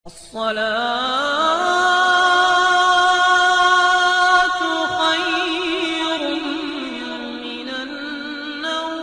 الصلاة خير من النوم۔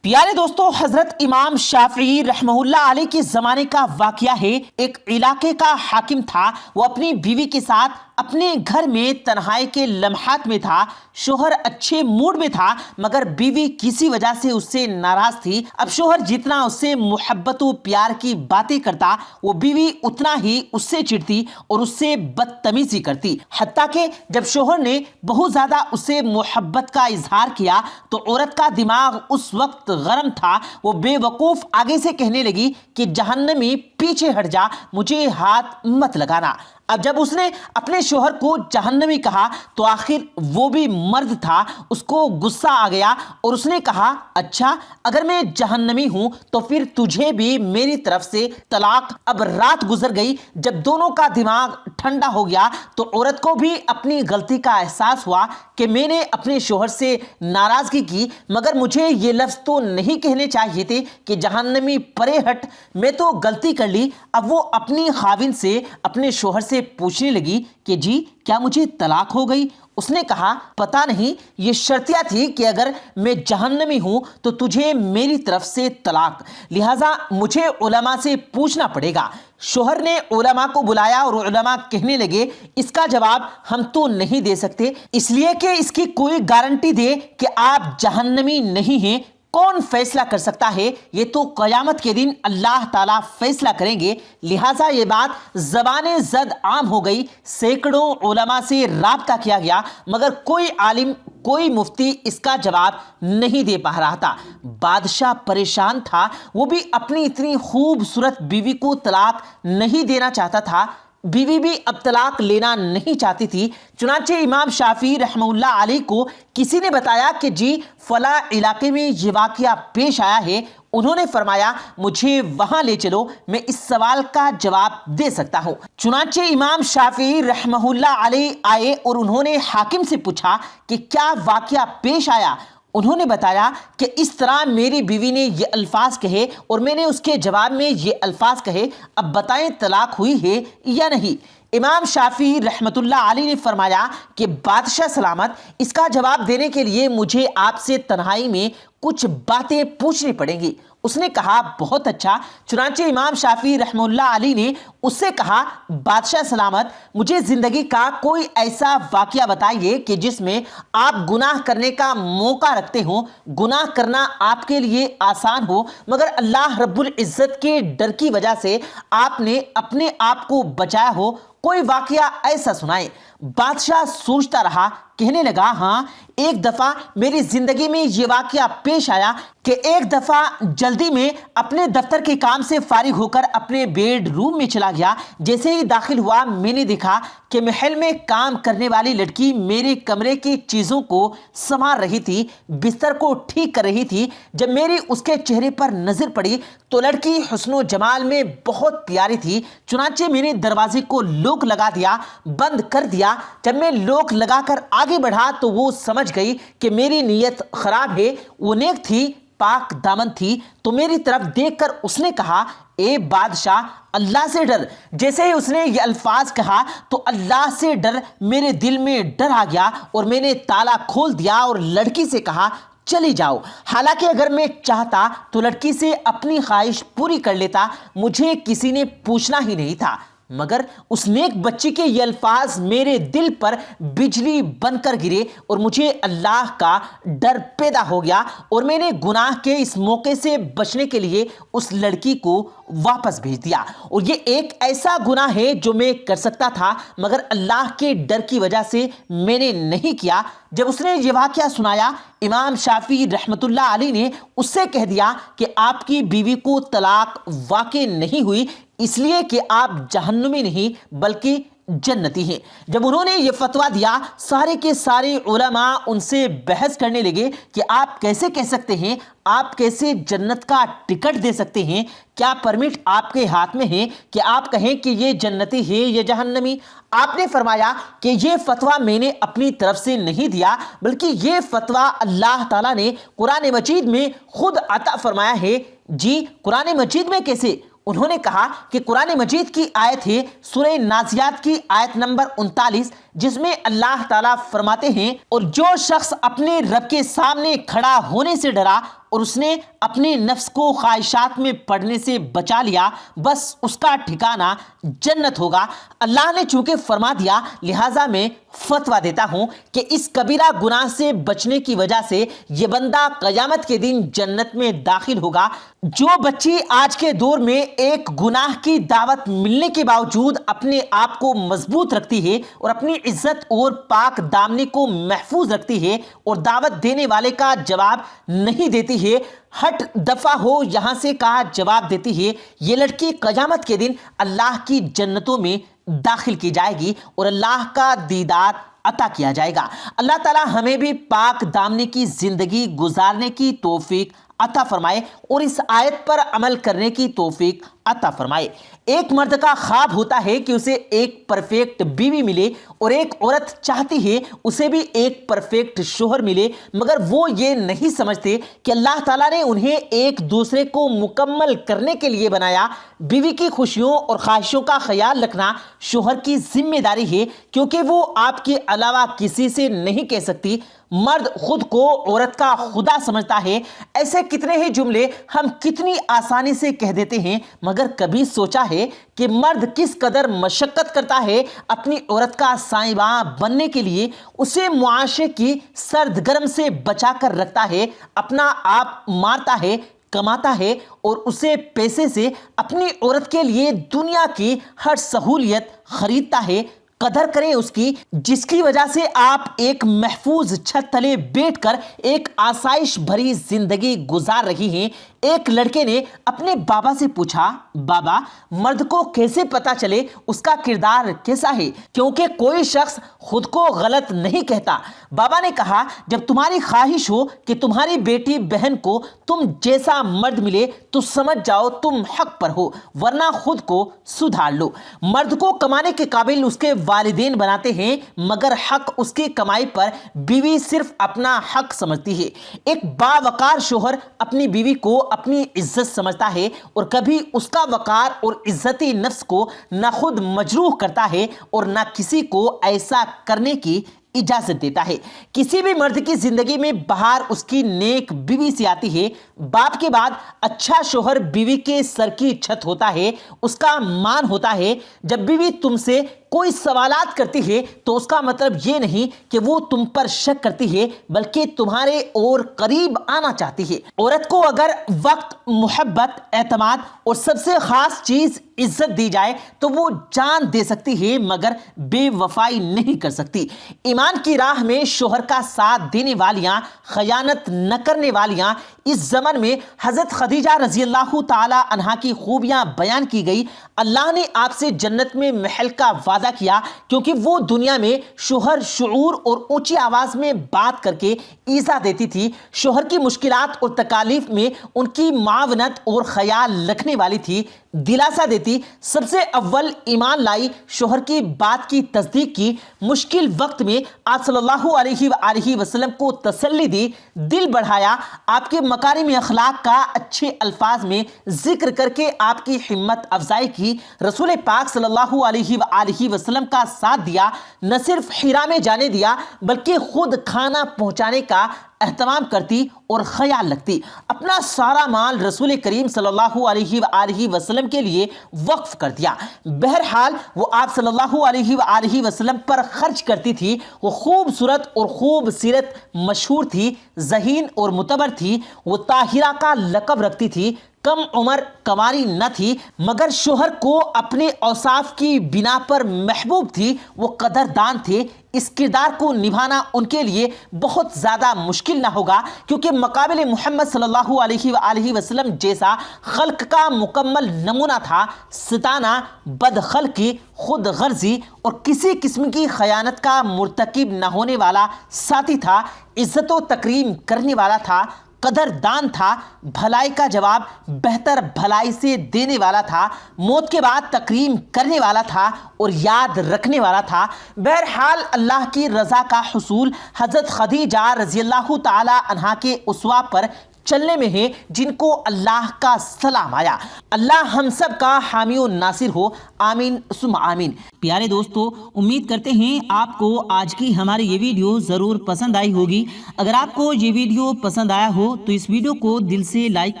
پیارے دوستو، حضرت امام شافعی رحمہ اللہ علیہ کے زمانے کا واقعہ ہے۔ ایک علاقے کا حاکم تھا، وہ اپنی بیوی کے ساتھ اپنے گھر میں تنہائی کے لمحات میں تھا۔ شوہر اچھے موڈ میں تھا، مگر بیوی کسی وجہ سے اس سے ناراض تھی۔ اب شوہر جتنا اس سے محبت و پیار کی باتیں کرتا، وہ بیوی اتنا ہی اس سے چڑھتی اور اس سے بدتمیزی کرتی۔ حتیٰ کہ جب شوہر نے بہت زیادہ اس سے محبت کا اظہار کیا تو عورت کا دماغ اس وقت گرم تھا۔ وہ بے وقوف آگے سے کہنے لگی کہ جہنمی پیچھے ہٹ جا، مجھے ہاتھ مت لگانا۔ اب جب اس نے اپنے شوہر کو جہنمی کہا تو آخر وہ بھی مرد تھا، اس کو غصہ آ گیا اور اس نے کہا، اچھا اگر میں جہنمی ہوں تو پھر تجھے بھی میری طرف سے طلاق۔ اب رات گزر گئی، جب دونوں کا دماغ ٹھنڈا ہو گیا تو عورت کو بھی اپنی غلطی کا احساس ہوا کہ میں نے اپنے شوہر سے ناراضگی کی، مگر مجھے یہ لفظ تو نہیں کہنے چاہیے تھے کہ جہنمی پرے ہٹ، میں تو غلطی کر لی۔ اب وہ اپنی خاوند سے، اپنے شوہر سے پوچھنے لگی کہ جی کیا مجھے طلاق ہو گئی؟ اس نے کہا، پتہ نہیں، یہ شرطیہ تھی کہ اگر میں جہنمی ہوں تو تجھے میری طرف سے طلاق، لہٰذا مجھے علماء سے پوچھنا پڑے گا۔ شوہر نے علماء کو بلایا اور علماء کہنے لگے، اس کا جواب ہم تو نہیں دے سکتے، اس لیے کہ اس کی کوئی گارنٹی دے کہ آپ جہنمی نہیں ہیں۔ کون فیصلہ کر سکتا ہے؟ یہ تو قیامت کے دن اللہ تعالیٰ فیصلہ کریں گے۔ لہٰذا یہ بات زبان زد عام ہو گئی، سینکڑوں علماء سے رابطہ کیا گیا، مگر کوئی عالم، کوئی مفتی اس کا جواب نہیں دے پا رہا تھا۔ بادشاہ پریشان تھا، وہ بھی اپنی اتنی خوبصورت بیوی کو طلاق نہیں دینا چاہتا تھا، بیوی بھی اب طلاق لینا نہیں چاہتی تھی۔ چنانچہ امام شافعی رحمہ اللہ علیہ کو کسی نے بتایا کہ جی فلاں علاقے میں یہ واقعہ پیش آیا ہے۔ انہوں نے فرمایا، مجھے وہاں لے چلو، میں اس سوال کا جواب دے سکتا ہوں۔ چنانچہ امام شافعی رحمہ اللہ علیہ آئے اور انہوں نے حاکم سے پوچھا کہ کیا واقعہ پیش آیا؟ انہوں نے بتایا کہ اس طرح میری بیوی نے یہ الفاظ کہے اور میں نے اس کے جواب میں یہ الفاظ کہے، اب بتائیں طلاق ہوئی ہے یا نہیں؟ امام شافعی رحمۃ اللہ علیہ نے فرمایا کہ بادشاہ سلامت، اس کا جواب دینے کے لیے مجھے آپ سے تنہائی میں کچھ باتیں پوچھنی پڑیں گی۔ اس نے کہا، بہت اچھا۔ چنانچہ امام شافعی رحمہ اللہ علیہ نے اس سے کہا، بادشاہ سلامت، مجھے زندگی کا کوئی ایسا واقعہ بتائیے کہ جس میں آپ گناہ کرنے کا موقع رکھتے ہوں، گناہ کرنا آپ کے لیے آسان ہو، مگر اللہ رب العزت کے ڈر کی وجہ سے آپ نے اپنے آپ کو بچایا ہو، کوئی واقعہ ایسا سنائیں۔ بادشاہ سوچتا رہا، کہنے لگا، ہاں ایک دفعہ میری زندگی میں یہ واقعہ پیش آیا کہ ایک دفعہ جلدی میں اپنے دفتر کے کام سے فارغ ہو کر اپنے بیڈ روم میں چلا گیا۔ جیسے ہی داخل ہوا، میں نے دیکھا کہ محل میں کام کرنے والی لڑکی میرے کمرے کی چیزوں کو سنوار رہی تھی، بستر کو ٹھیک کر رہی تھی۔ جب میری اس کے چہرے پر نظر پڑی تو لڑکی حسن و جمال میں بہت پیاری تھی۔ چنانچہ میں نے دروازے کو لوک لگا دیا، بند کر دیا۔ جب میں لوک لگا کر آگے بڑھا تو وہ سمجھ گئی کہ میری نیت خراب ہے۔ وہ نیک تھی، پاک دامن تھی، تو میری طرف دیکھ کر اس نے کہا، اے بادشاہ، اللہ سے ڈر۔ جیسے ہی اس نے یہ الفاظ کہا تو اللہ سے ڈر میرے دل میں ڈر آ گیا اور میں نے تالا کھول دیا اور لڑکی سے کہا، چلی جاؤ۔ حالانکہ اگر میں چاہتا تو لڑکی سے اپنی خواہش پوری کر لیتا، مجھے کسی نے پوچھنا ہی نہیں تھا، مگر اس نیک بچی کے یہ الفاظ میرے دل پر بجلی بن کر گرے اور مجھے اللہ کا ڈر پیدا ہو گیا اور میں نے گناہ کے اس موقع سے بچنے کے لیے اس لڑکی کو واپس بھیج دیا۔ اور یہ ایک ایسا گناہ ہے جو میں کر سکتا تھا، مگر اللہ کے ڈر کی وجہ سے میں نے نہیں کیا۔ جب اس نے یہ واقعہ سنایا، امام شافعی رحمۃ اللہ علیہ نے اس سے کہہ دیا کہ آپ کی بیوی کو طلاق واقع نہیں ہوئی، اس لیے کہ آپ جہنمی نہیں بلکہ جنتی ہیں۔ جب انہوں نے یہ فتویٰ دیا، سارے کے سارے علماء ان سے بحث کرنے لگے کہ آپ کیسے کہہ سکتے ہیں، آپ کیسے جنت کا ٹکٹ دے سکتے ہیں، کیا پرمٹ آپ کے ہاتھ میں ہے کہ آپ کہیں کہ یہ جنتی ہے یہ جہنمی؟ آپ نے فرمایا کہ یہ فتویٰ میں نے اپنی طرف سے نہیں دیا، بلکہ یہ فتویٰ اللہ تعالیٰ نے قرآن مجید میں خود عطا فرمایا ہے۔ جی قرآن مجید میں کیسے؟ انہوں نے کہا کہ قرآن مجید کی آیت ہے سورہ نازیات کی آیت نمبر 39، جس میں اللہ تعالیٰ فرماتے ہیں، اور جو شخص اپنے رب کے سامنے کھڑا ہونے سے ڈرا اور اس نے اپنے نفس کو خواہشات میں پڑنے سے بچا لیا، بس اس کا ٹھکانہ جنت ہوگا۔ اللہ نے چونکہ فرما دیا، لہٰذا میں فتویٰ دیتا ہوں کہ اس کبیرہ گناہ سے بچنے کی وجہ سے یہ بندہ قیامت کے دن جنت میں داخل ہوگا۔ جو بچی آج کے دور میں ایک گناہ کی دعوت ملنے کے باوجود اپنے آپ کو مضبوط رکھتی ہے اور اپنی عزت اور پاک دامنی کو محفوظ رکھتی ہے اور دعوت دینے والے کا جواب نہیں دیتی ہے، ہٹ دفع ہو یہاں سے کہا جواب دیتی ہے، یہ لڑکی قیامت کے دن اللہ کی جنتوں میں داخل کی جائے گی اور اللہ کا دیدار عطا کیا جائے گا۔ اللہ تعالیٰ ہمیں بھی پاک دامنی کی زندگی گزارنے کی توفیق عطا فرمائے اور اس آیت پر عمل کرنے کی توفیق عطا فرمائے۔ ایک مرد کا خواب ہوتا ہے کہ اسے ایک پرفیکٹ بیوی ملے، اور ایک عورت چاہتی ہے اسے بھی ایک پرفیکٹ شوہر ملے، مگر وہ یہ نہیں سمجھتے کہ اللہ تعالیٰ نے انہیں ایک دوسرے کو مکمل کرنے کے لیے بنایا۔ بیوی کی خوشیوں اور خواہشوں کا خیال رکھنا شوہر کی ذمہ داری ہے، کیونکہ وہ آپ کے علاوہ کسی سے نہیں کہہ سکتی۔ مرد خود کو عورت کا خدا سمجھتا ہے۔ ایسے کتنے ہی جملے ہم کتنی آسانی سے کہہ دیتے ہیں، مگر کبھی سوچا ہے کہ مرد کس قدر مشقت کرتا ہے اپنی عورت کا سائباں بننے کے لیے؟ اسے معاشرے کی سرد گرم سے بچا کر رکھتا ہے، اپنا آپ مارتا ہے، کماتا ہے اور اسے پیسے سے اپنی عورت کے لیے دنیا کی ہر سہولیت خریدتا ہے۔ قدر کریں اس کی، جس کی وجہ سے آپ ایک محفوظ چھت تلے بیٹھ کر ایک آسائش بھری زندگی گزار رہی ہیں۔ ایک لڑکے نے اپنے بابا سے پوچھا، بابا مرد کو کیسے پتا چلے اس کا کردار کیسا ہے، کیونکہ کوئی شخص خود کو غلط نہیں کہتا۔ بابا نے کہا، جب تمہاری خواہش ہو کہ تمہاری بیٹی بہن کو تم جیسا مرد ملے تو سمجھ جاؤ تم حق پر ہو، ورنہ خود کو سدھار لو۔ مرد کو کمانے کے قابل اس کے والدین بناتے ہیں، مگر حق اس کی کمائی پر بیوی صرف اپنا حق سمجھتی ہے۔ ایک باوقار شوہر اپنی بیوی کو اپنی عزت سمجھتا ہے اور کبھی اس کا وقار اور عزتی نفس کو نہ خود مجروح کرتا ہے اور نہ کسی کو ایسا کرنے کی اجازت دیتا ہے۔ کسی بھی مرد کی زندگی میں بہار اس کی نیک بیوی سے آتی ہے۔ باپ کے بعد اچھا شوہر بیوی کے سر کی چھت ہوتا ہے، اس کا مان ہوتا ہے۔ جب بیوی تم سے کوئی سوالات کرتی ہے تو اس کا مطلب یہ نہیں کہ وہ تم پر شک کرتی ہے، بلکہ تمہارے اور قریب آنا چاہتی ہے۔ عورت کو اگر وقت، محبت، اعتماد اور سب سے خاص چیز عزت دی جائے تو وہ جان دے سکتی ہے، مگر بے وفائی نہیں کر سکتی۔ ایمان کی راہ میں شوہر کا ساتھ دینے والیاں، خیانت نہ کرنے والیاں، اس زمن میں حضرت خدیجہ رضی اللہ تعالی عنہا کی خوبیاں بیان کی گئی۔ اللہ نے آپ سے جنت میں محل کا وعدہ کیا، کیونکہ وہ دنیا میں شوہر شعور اور اونچی آواز میں بات کر کے ایذا دیتی تھی، شوہر کی مشکلات اور تکالیف میں ان کی معاونت اور خیال رکھنے والی تھی، دلاسا دیتی۔ سب سے اول ایمان لائی، شوہر کی بات کی تصدیق کی، مشکل وقت میں آپ صلی اللہ علیہ وآلہ وسلم کو تسلی دی، دل بڑھایا، آپ کے مکارم اخلاق کا اچھے الفاظ میں ذکر کر کے آپ کی ہمت افزائی کی، رسول پاک صلی اللہ علیہ وآلہ وسلم کا ساتھ دیا، نہ صرف حرا میں جانے دیا بلکہ خود کھانا پہنچانے کا اہتمام کرتی اور خیال رکھتی، اپنا سارا مال رسول کریم صلی اللہ علیہ وآلہ وسلم کے لیے وقف کر دیا۔ بہرحال وہ آپ صلی اللہ علیہ وآلہ وسلم پر خرچ کرتی تھی۔ وہ خوبصورت اور خوب سیرت مشہور تھی، ذہین اور معتبر تھی۔ وہ طاہرہ کا لقب رکھتی تھی، کم عمر کنواری نہ تھی، مگر شوہر کو اپنے اوصاف کی بنا پر محبوب تھی۔ وہ قدردان تھے۔ اس کردار کو نبھانا ان کے لیے بہت زیادہ مشکل نہ ہوگا، کیونکہ مقابل محمد صلی اللہ علیہ وآلہ وسلم جیسا خلق کا مکمل نمونہ تھا، ستانہ، بدخلقی، خود غرضی اور کسی قسم کی خیانت کا مرتکب نہ ہونے والا ساتھی تھا، عزت و تکریم کرنے والا تھا، قدردان تھا، بھلائی کا جواب بہتر بھلائی سے دینے والا تھا، موت کے بعد تکریم کرنے والا تھا اور یاد رکھنے والا تھا۔ بہرحال اللہ کی رضا کا حصول حضرت خدیجہ رضی اللہ تعالی عنہا کے اسوہ پر چلنے میں ہے جن کو اللہ کا سلام آیا۔ اللہ ہم سب کا حامی و ناصر ہو، آمین ثم آمین۔ پیارے دوستو، امید کرتے ہیں آپ کو آج کی ہماری یہ ویڈیو ضرور پسند آئی ہوگی۔ اگر آپ کو یہ ویڈیو پسند آیا ہو تو اس ویڈیو کو دل سے لائک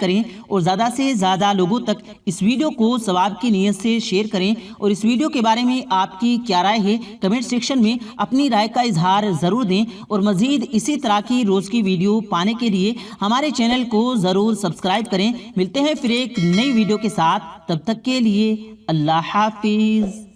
کریں اور زیادہ سے زیادہ لوگوں تک اس ویڈیو کو ثواب کی نیت سے شیئر کریں، اور اس ویڈیو کے بارے میں آپ کی کیا رائے ہے کمنٹ سیکشن میں اپنی رائے کا اظہار ضرور دیں، اور مزید اسی طرح کی روز کی ویڈیو پانے کے لیے ہمارے چینل کو ضرور سبسکرائب کریں۔ ملتے ہیں پھر ایک نئی ویڈیو کے ساتھ، تب تک کے لیے اللہ حافظ۔